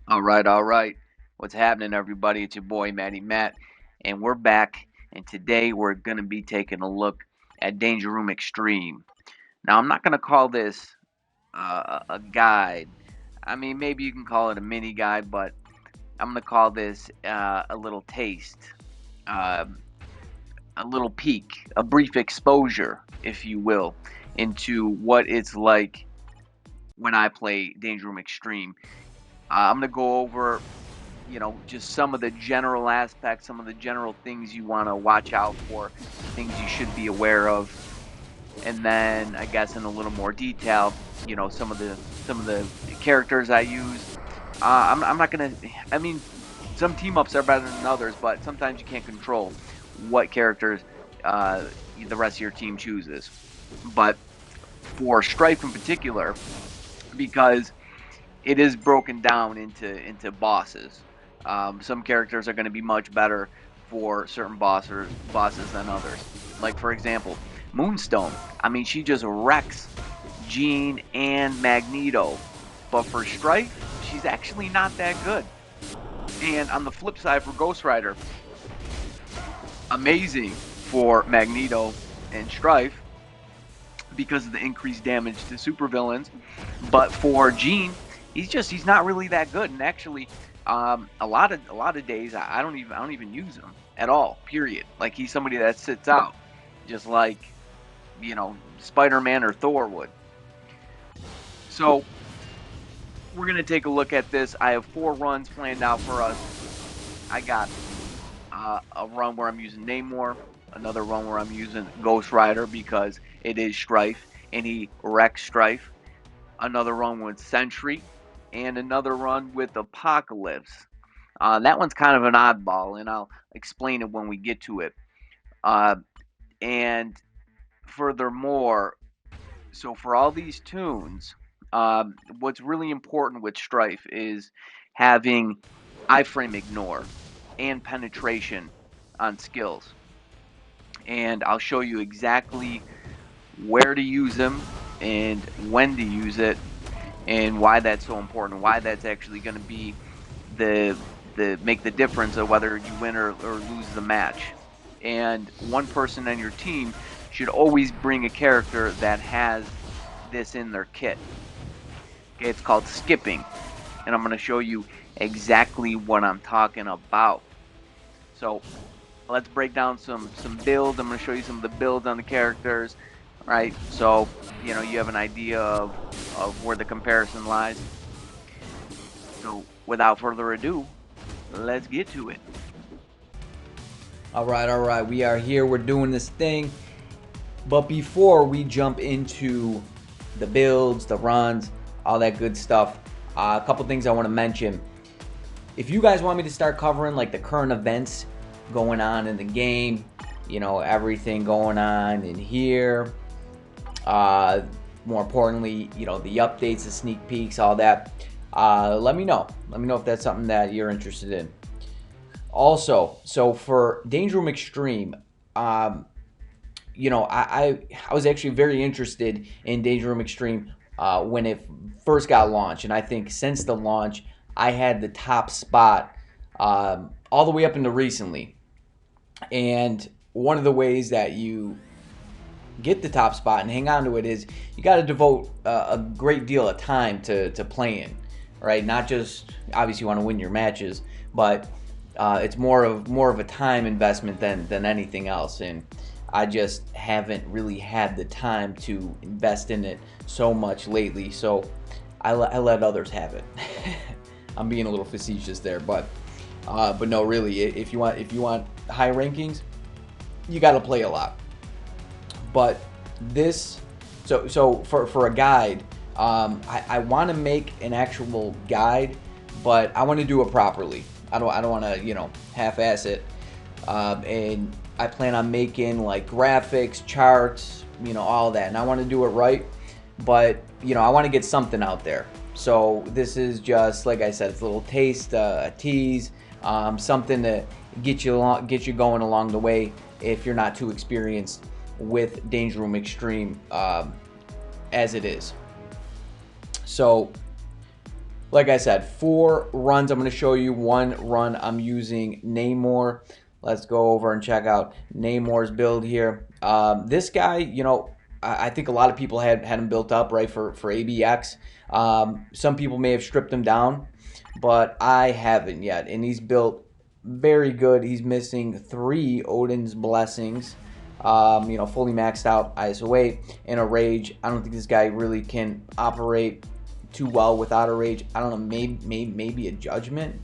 All right. What's happening, everybody? It's your boy, Matty Matt, and we're back. And today we're going to be taking a look at Danger Room Extreme. Now, I'm not going to call this a guide. I mean, maybe you can call it a mini guide, but I'm going to call this a little taste, uh, a little peek, a brief exposure, if you will, into what it's like when I play Danger Room Extreme. I'm going to go over just some of the general aspects, some of the general things you want to watch out for, things you should be aware of, and then I guess in a little more detail, some of the characters I use. I'm not gonna. I mean, some team ups are better than others, but sometimes you can't control what characters uh, the rest of your team chooses. But for Strife in particular, because it is broken down into bosses. Some characters are going to be much better for certain bosses than others. Like for example, Moonstone. I mean, she just wrecks Jean and Magneto, but for Strife, she's actually not that good. And on the flip side, for Ghost Rider, amazing for Magneto and Strife because of the increased damage to supervillains. But for Gene, he's not really that good. And actually, a lot of days I don't even use him at all. Period. Like he's somebody that sits out, just like Spider-Man or Thor would. So we're gonna take a look at this. I have 4 runs planned out for us. I got a run where I'm using Namor, another run where I'm using Ghost Rider because it is Strife and he wrecks Strife, another run with Sentry, and another run with Apocalypse. That one's kind of an oddball, and I'll explain it when we get to it. Uh, and furthermore, so for all these tunes, what's really important with Strife is having iframe ignore and penetration on skills. And I'll show you exactly where to use them and when to use it and why that's so important, why that's actually going to be the make the difference of whether you win or lose the match. And one person on your team should always bring a character that has this in their kit. Okay, it's called skipping, and I'm going to show you exactly what I'm talking about. So let's break down some builds. I'm going to show you some of the builds on the characters, right? So you have an idea of where the comparison lies. So without further ado, let's get to it. All right. We are here. We're doing this thing. But before we jump into the builds, the runs, all that good stuff, a couple things I want to mention. If you guys want me to start covering like the current events going on in the game, everything going on in here, more importantly, the updates, the sneak peeks, all that, let me know. Let me know if that's something that you're interested in. Also, so for Danger Room Extreme, I was actually very interested in Danger Room Extreme when it first got launched, and I think since the launch, I had the top spot all the way up into recently. And one of the ways that you get the top spot and hang on to it is you got to devote a great deal of time to playing, right? Not just obviously you want to win your matches, but it's more of a time investment than anything else. And I just haven't really had the time to invest in it so much lately. So I let others have it. I'm being a little facetious there, but no, really, if you want high rankings, you got to play a lot. But this, so for a guide, I want to make an actual guide, but I want to do it properly. I don't want to half-ass it. And I plan on making like graphics, charts, all that, and I want to do it right. But I want to get something out there. So this is just, like I said, it's a little taste, a tease, something to get you going along the way if you're not too experienced with Danger Room Extreme as it is. So Like I said, 4 runs. I'm going to show you 1 run. I'm using Namor. Let's go over and check out Namor's build here. This guy, you know, I think a lot of people had him built up, right, for ABX. Some people may have stripped him down, but I haven't yet. And he's built very good. He's missing 3 Odin's Blessings. You know, fully maxed out ISO 8 and a Rage. I don't think this guy really can operate too well without a Rage. I don't know, maybe a Judgment.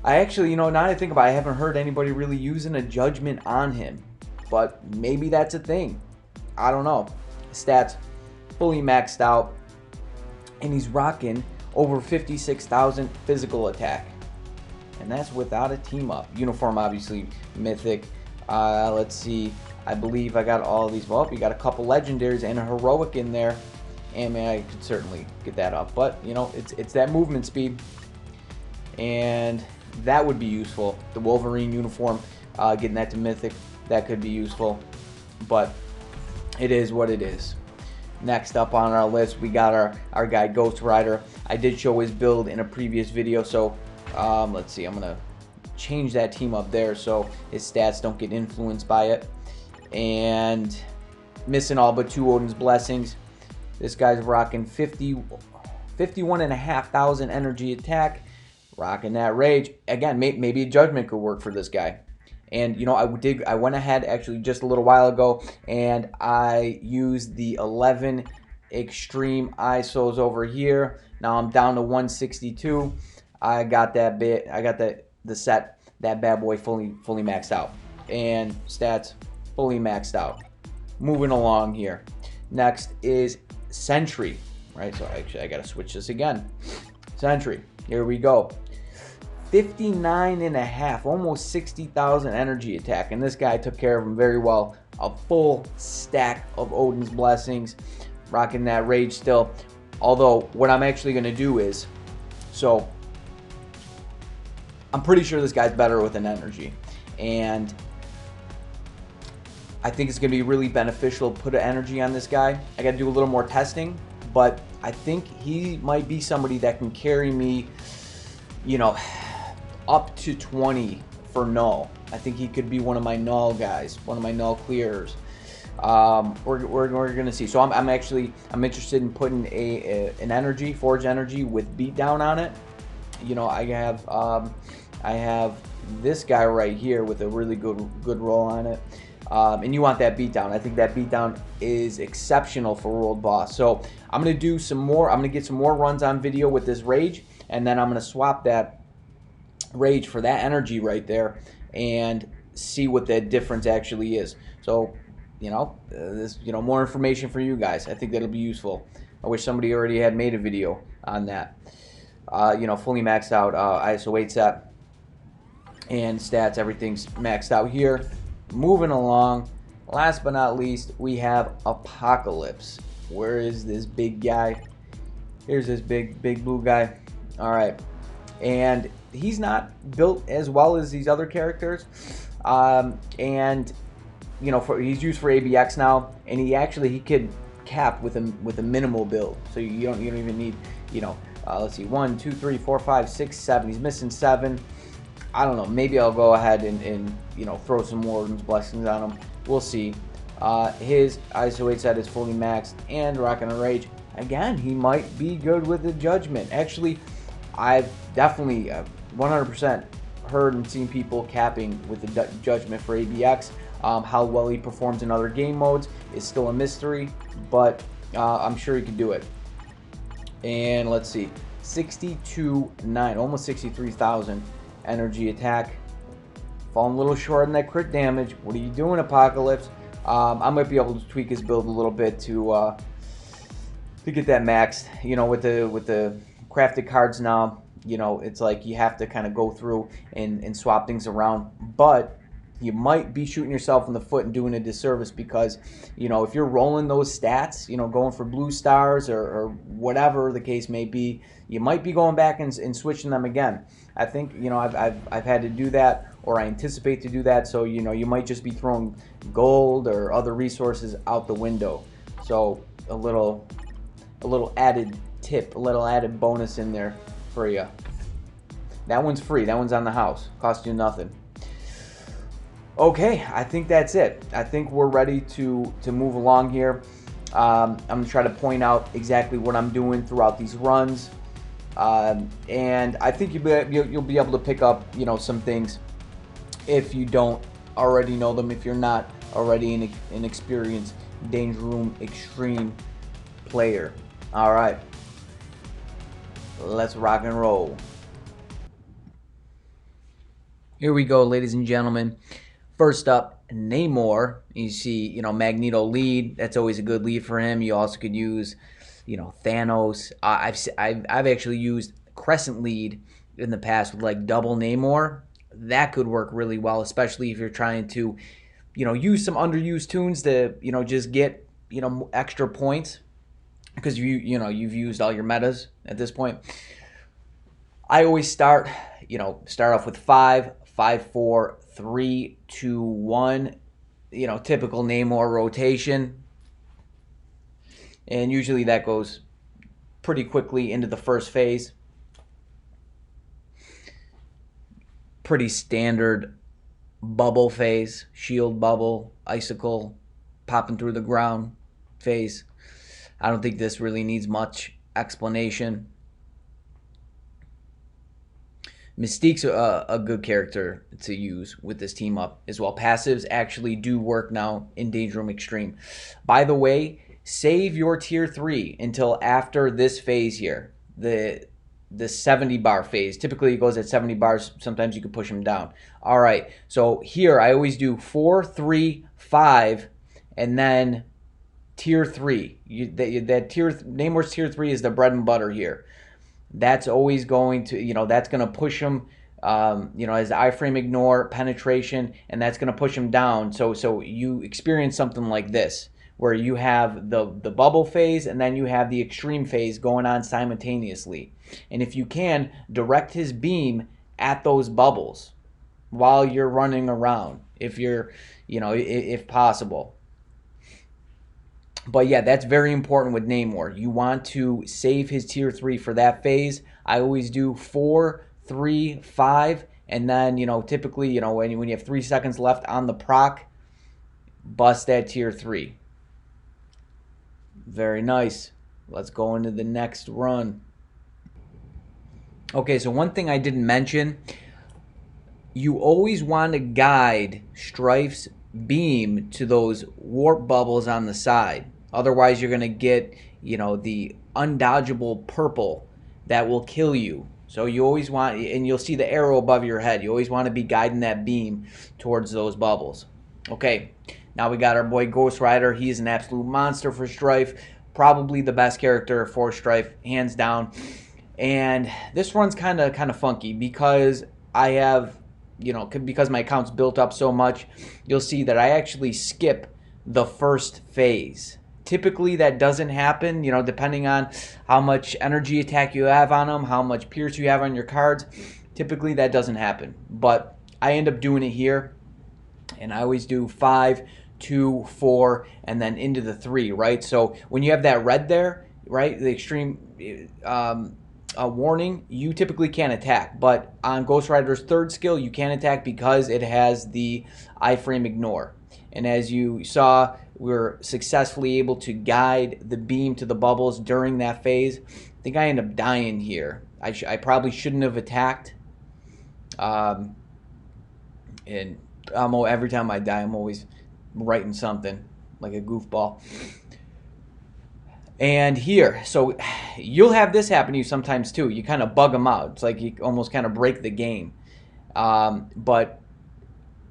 I actually, you know, now that I think about it, I haven't heard anybody really using a Judgment on him, but maybe that's a thing. I don't know. Stats fully maxed out, and he's rocking over 56,000 physical attack, and that's without a team up. Uniform obviously mythic. Let's see, I believe I got all these. Well, you got a couple legendaries and a heroic in there, and man, I could certainly get that up, but you know, it's that movement speed, and that would be useful. The Wolverine uniform, getting that to mythic, that could be useful, but it is what it is. Next up on our list, we got our guy Ghost Rider. I did show his build in a previous video, so let's see, I'm gonna change that team up there so his stats don't get influenced by it. And missing all but 2 Odin's Blessings. This guy's rocking 51,500 energy attack, rocking that Rage. Again, maybe a Judgment could work for this guy. And you know, I went ahead actually just a little while ago, and I used the 11 extreme ISOs over here. Now I'm down to 162. I got that bit. I got the set, that bad boy fully maxed out, and stats fully maxed out. Moving along here. Next is Sentry, right? So actually I gotta switch this again. Sentry, here we go. 59.5, almost 60,000 energy attack, and this guy took care of him very well. A full stack of Odin's Blessings, rocking that Rage still. Although what I'm actually gonna do is, so I'm pretty sure this guy's better with an energy, and I think it's going to be really beneficial to put an energy on this guy. I got to do a little more testing, but I think he might be somebody that can carry me, you know, up to 20 for null. I think he could be one of my null guys, one of my null clearers. We're going to see. So I'm interested in putting an energy, Forge energy with beatdown on it. You know, I have this guy right here with a really good roll on it. And you want that beatdown. I think that beatdown is exceptional for World Boss. So I'm going to do some more. I'm going to get some more runs on video with this Rage, and then I'm going to swap that Rage for that energy right there and see what the difference actually is. So, you know, more information for you guys. I think that'll be useful. I wish somebody already had made a video on that. You know, fully maxed out ISO 8 set and stats. Everything's maxed out here. Moving along, last but not least, we have Apocalypse. Where is this big guy? Here's this big blue guy. All right, and he's not built as well as these other characters, and you know, he's used for ABX now, and he could cap with a minimal build, so you don't even need, you know, let's see, 1 2 3 4 5 6 7. He's missing 7. I don't know, maybe I'll go ahead and you know, throw some more Odin's Blessings on him. We'll see. His ISO 8 set is fully maxed and rocking a Rage. Again, he might be good with the Judgment. Actually, I've definitely 100% heard and seen people capping with the Judgment for ABX. How well he performs in other game modes is still a mystery, but I'm sure he can do it. And let's see, 62.9, almost 63,000 energy attack. Falling a little short on that crit damage. What are you doing, Apocalypse? I might be able to tweak his build a little bit to get that maxed. You know, with the crafted cards now, you know, it's like you have to kind of go through and swap things around, but you might be shooting yourself in the foot and doing a disservice, because, you know, if you're rolling those stats, you know, going for blue stars or whatever the case may be, you might be going back and switching them again. I think, you know, I've had to do that, or I anticipate to do that, so, you know, you might just be throwing gold or other resources out the window. So a little added tip, a little added bonus in there for you. That one's free. That one's on the house. Cost you nothing. Okay, I think that's it. I think we're ready to move along here. I'm going to try to point out exactly what I'm doing throughout these runs. And I think you'll be able to pick up, you know, some things if you don't already know them, if you're not already an experienced Danger Room Extreme player. All right, let's rock and roll. Here we go, ladies and gentlemen. First up, Namor. You see, you know, Magneto lead. That's always a good lead for him. You also could use, you know, Thanos. I've actually used Crescent lead in the past with like double Namor. That could work really well, especially if you're trying to, you know, use some underused tunes to, you know, just get, you know, extra points because you've used all your metas at this point. I always start off with 5, 5, 4, 3, 2, 1. You know, typical Namor rotation. And usually that goes pretty quickly into the first phase. Pretty standard bubble phase, shield bubble, icicle, popping through the ground phase. I don't think this really needs much explanation. Mystique's a good character to use with this team up as well. Passives actually do work now in Danger Room Extreme. By the way, save your tier 3 until after this phase here, the 70 bar phase. Typically it goes at 70 bars. Sometimes you can push them down. All right, so here I always do 4, 3, 5, and then tier 3. Namor's tier 3 is the bread and butter here. That's always going to, you know, that's going to push him, you know, as iframe ignore, penetration, and that's going to push him down. So you experience something like this, where you have the bubble phase and then you have the extreme phase going on simultaneously. And if you can, direct his beam at those bubbles while you're running around, if you're, you know, if possible. But yeah, that's very important with Namor. You want to save his tier 3 for that phase. I always do 4, 3, 5, and then, you know, typically, you know, when you have 3 seconds left on the proc, bust that tier 3. Very nice. Let's go into the next run. Okay, so one thing I didn't mention, you always want to guide Strife's beam to those warp bubbles on the side. Otherwise, you're going to get, you know, the undodgeable purple that will kill you. So you always want, and you'll see the arrow above your head. You always want to be guiding that beam towards those bubbles. Okay, now we got our boy Ghost Rider. He's an absolute monster for Strife. Probably the best character for Strife, hands down. And this run's kind of funky because I have, you know, because my account's built up so much, you'll see that I actually skip the first phase. Typically that doesn't happen, you know, depending on how much energy attack you have on them, how much pierce you have on your cards. Typically that doesn't happen, but I end up doing it here, and I always do 5, 2, 4, and then into the 3, right? So when you have that red there, right, the extreme warning, you typically can't attack, but on Ghost Rider's 3rd skill, you can attack because it has the iframe ignore. And as you saw, we're successfully able to guide the beam to the bubbles during that phase. I think I end up dying here. I probably shouldn't have attacked. And every time I die, I'm always writing something like a goofball. And here, so you'll have this happen to you sometimes too. You kind of bug them out. It's like you almost kind of break the game. But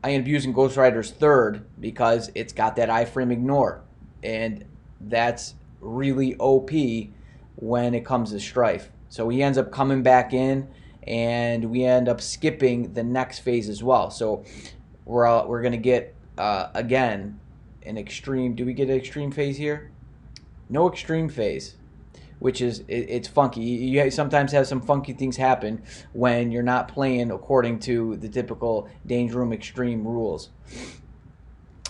I end up using Ghost Rider's 3rd because it's got that iframe ignore, and that's really OP when it comes to Strife. So he ends up coming back in, and we end up skipping the next phase as well. So we're gonna get again an extreme. Do we get an extreme phase here? No extreme phase, which is, it's funky. You sometimes have some funky things happen when you're not playing according to the typical Danger Room Extreme rules.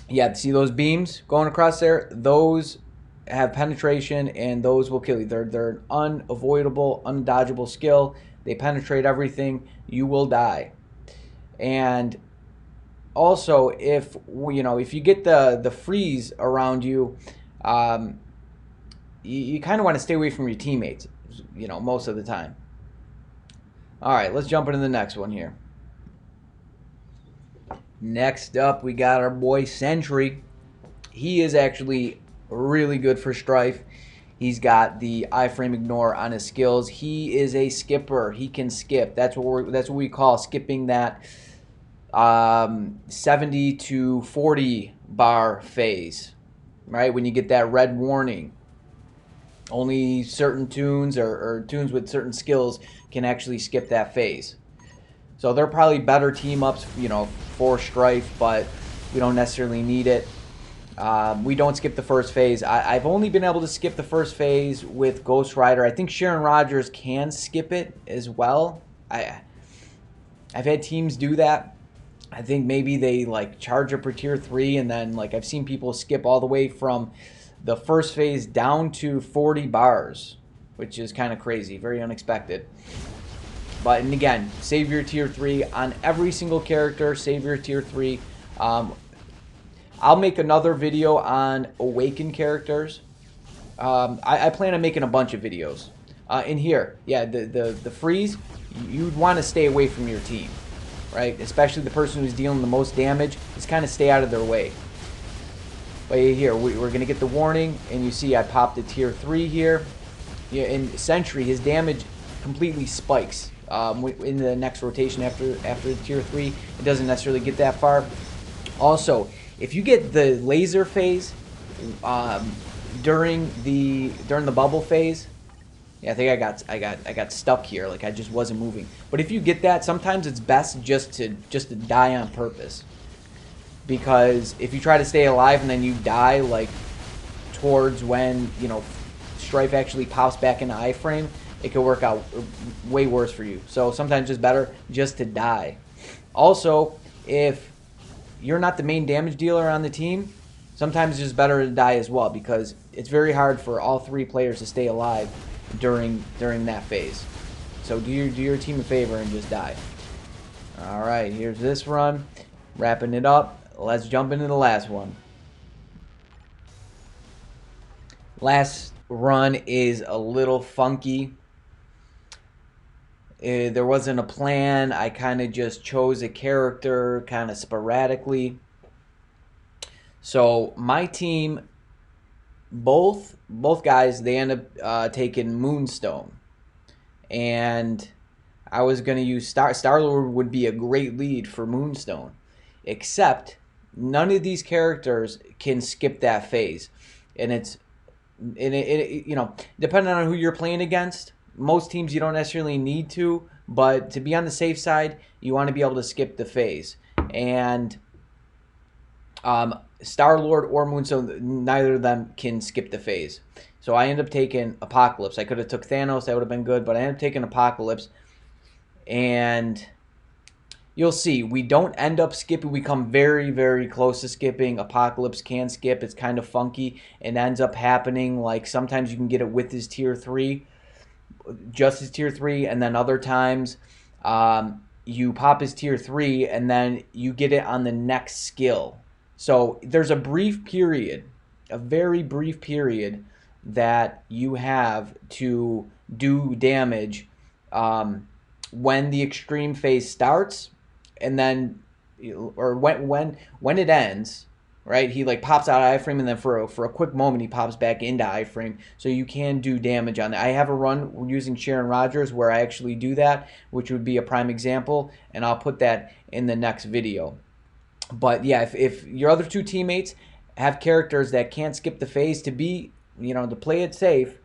Yeah, see those beams going across there? Those have penetration, and those will kill you. They're an unavoidable, undodgeable skill. They penetrate everything. You will die. And also, if if you get the freeze around you, um, you kind of want to stay away from your teammates. Most of the time. All right, let's jump into the next one here. Next up, we got our boy Sentry. He is actually really good for Strife. He's got the iframe ignore on his skills. He is a skipper. He can skip. That's what we call skipping that 70 to 40 bar phase, right? When you get that red warning, only certain tunes or tunes with certain skills can actually skip that phase. So they're probably better team ups, for Strife, but we don't necessarily need it. We don't skip the first phase. I've only been able to skip the first phase with Ghost Rider. I think Sharon Rogers can skip it as well. I've had teams do that. I think maybe they charge up for tier 3, and then I've seen people skip all the way from the first phase down to 40 bars, which is kind of crazy, very unexpected. But, and again, save your tier 3 on every single character. Save your tier 3. I'll make another video on awakened characters. I plan on making a bunch of videos. In here, yeah, the freeze, you'd want to stay away from your team, right? Especially the person who's dealing the most damage. Just kind of stay out of their way. But here, we're going to get the warning, and you see I popped a tier 3 here. Yeah, in Sentry, his damage completely spikes. In the next rotation after the tier 3, it doesn't necessarily get that far. Also, if you get the laser phase during the bubble phase, yeah, I think I got stuck here, I just wasn't moving. But if you get that, sometimes it's best just to die on purpose, because if you try to stay alive and then you die towards when Strife actually pops back into iframe, it could work out way worse for you. So sometimes it's better just to die. Also, if you're not the main damage dealer on the team, sometimes it's just better to die as well, because it's very hard for all 3 players to stay alive during that phase. So do your team a favor and just die. All right, here's this run. Wrapping it up. Let's jump into the last one. Last run is a little funky. There wasn't a plan. I kind of just chose a character kind of sporadically. So my team, both guys, they end up taking Moonstone. And I was going to use Star-Lord would be a great lead for Moonstone. Except none of these characters can skip that phase. And depending on who you're playing against, most teams you don't necessarily need to, but to be on the safe side, you want to be able to skip the phase. And Star-Lord or Moonstone, neither of them can skip the phase. So I ended up taking Apocalypse. I could have took Thanos, that would have been good, but I ended up taking Apocalypse. And you'll see, we don't end up skipping. We come very, very close to skipping. Apocalypse can skip. It's kind of funky. It ends up happening, sometimes you can get it with his tier 3. Just his tier 3, and then other times you pop his tier 3 and then you get it on the next skill. So there's a brief period, a very brief period, that you have to do damage when the extreme phase starts, and then or when it ends. Right, he pops out of iframe, and then for a quick moment he pops back into iframe, so you can do damage on that. I have a run using Sharon Rogers where I actually do that, which would be a prime example, and I'll put that in the next video. But yeah, if your other 2 teammates have characters that can't skip the phase, to play it safe,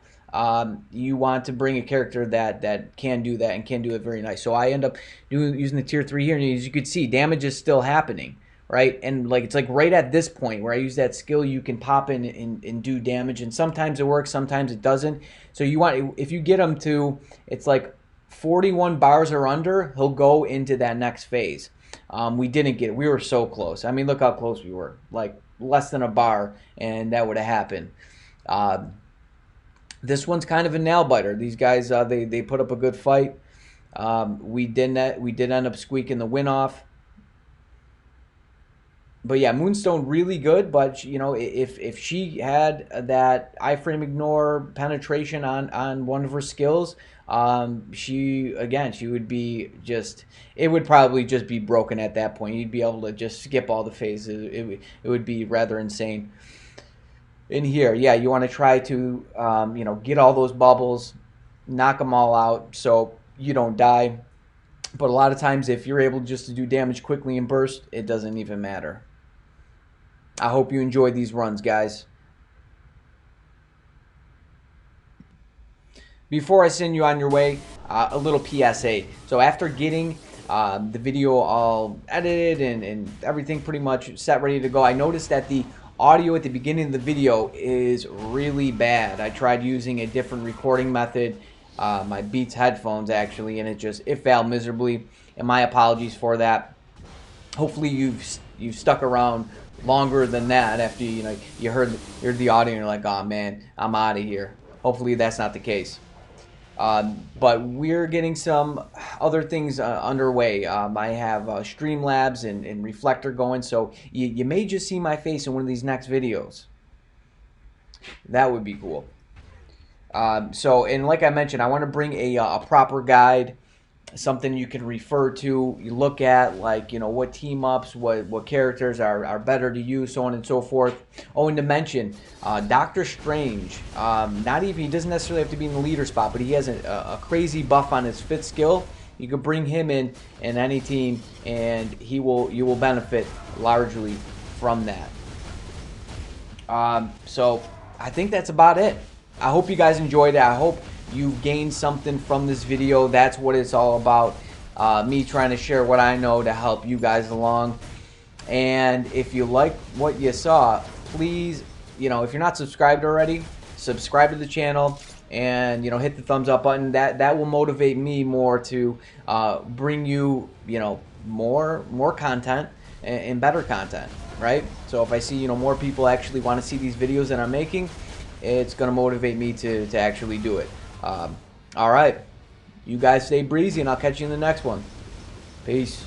you want to bring a character that can do that and can do it very nice. So I end up using the tier 3 here, and as you can see, damage is still happening. Right, and it's right at this point where I use that skill, you can pop in and do damage, and sometimes it works, sometimes it doesn't. So if you get him to, it's 41 bars or under, he'll go into that next phase. We didn't get it. We were so close. I mean, look how close we were, less than a bar, and that would have happened. Uh, this one's kind of a nail biter. These guys, they put up a good fight. We did end up squeaking the win off. But yeah, Moonstone really good. But you know, if she had that iframe ignore penetration on one of her skills, she would be just. It would probably just be broken at that point. You'd be able to just skip all the phases. It would be rather insane. In here, yeah, you want to try to you know, get all those bubbles, knock them all out, so you don't die. But a lot of times, if you're able just to do damage quickly and burst, it doesn't even matter. I hope you enjoy these runs, guys. Before I send you on your way, a little PSA. So after getting the video all edited and everything pretty much set, ready to go, I noticed that the audio at the beginning of the video is really bad. I tried using a different recording method, my Beats headphones actually, and it failed miserably. And my apologies for that. Hopefully you've stuck around longer than that after you heard the audio and you're like, oh man, I'm out of here. Hopefully that's not the case. But we're getting some other things underway. I have Streamlabs and Reflector going, so you may just see my face in one of these next videos. That would be cool. So, and like I mentioned, I want to bring a proper guide, something you can refer to, you look at, like, you know, what team ups, what characters are better to use, so on and so forth. Oh, and to mention, Doctor Strange, not even, he doesn't necessarily have to be in the leader spot, but he has a crazy buff on his 5th skill. You could bring him in any team, and you will benefit largely from that. So I think that's about it. I hope you guys enjoyed it. I hope you gained something from this video. That's what it's all about. Me trying to share what I know to help you guys along. And if you like what you saw, please, you know, if you're not subscribed already, subscribe to the channel and, you know, hit the thumbs up button. That will motivate me more to bring you, you know, more content and better content, right? So if I see, you know, more people actually want to see these videos that I'm making, it's going to motivate me to actually do it. All right. You guys stay breezy, and I'll catch you in the next one. Peace.